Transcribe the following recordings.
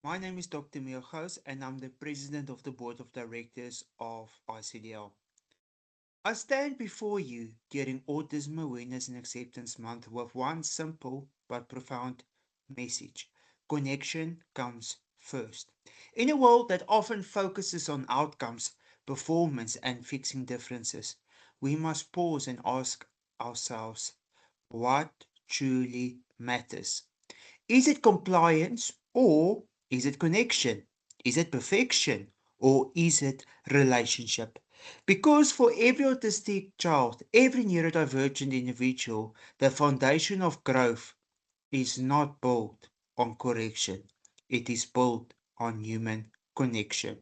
My name is Dr. Milchos and I'm the President of the Board of Directors of ICDL. I stand before you during Autism Awareness and Acceptance Month with one simple but profound message. Connection comes first. In a world that often focuses on outcomes, performance, and fixing differences, we must pause and ask ourselves what truly matters. Is it compliance or is it connection? Is it perfection or is it relationship? Because for every autistic child, every neurodivergent individual, the foundation of growth is not built on correction, it is built on human connection.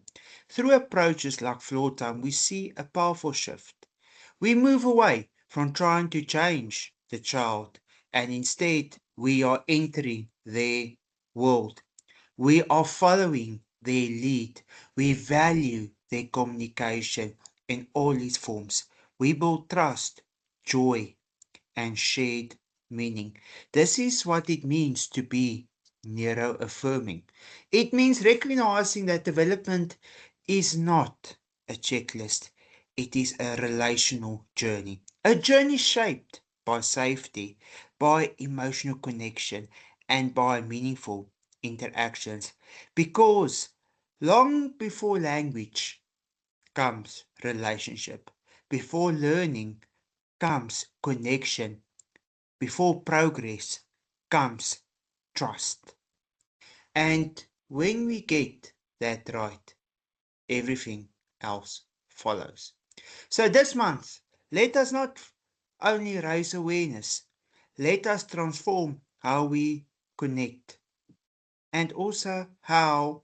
Through approaches like floor time, we see a powerful shift. We move away from trying to change the child and instead we are entering their world. We are following their lead. We value their communication in all its forms. We build trust, joy, and shared meaning. This is what it means to be neuro affirming. It means recognizing that development is not a checklist, it is a relational journey. A journey shaped by safety, by emotional connection, and by meaningful interactions. Because long before language comes relationship, before learning comes connection, before progress comes trust. And when we get that right, everything else follows. So this month, let us not only raise awareness, let us transform how we connect and also how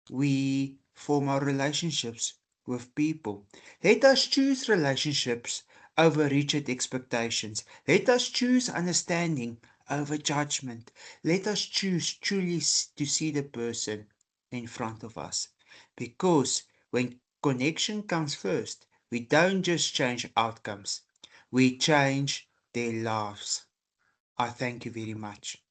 we form our relationships with people. Let us choose relationships over rigid expectations. Let us choose understanding over judgment. Let us choose truly to see the person in front of us. Because when connection comes first, we don't just change outcomes, we change their lives. I thank you very much.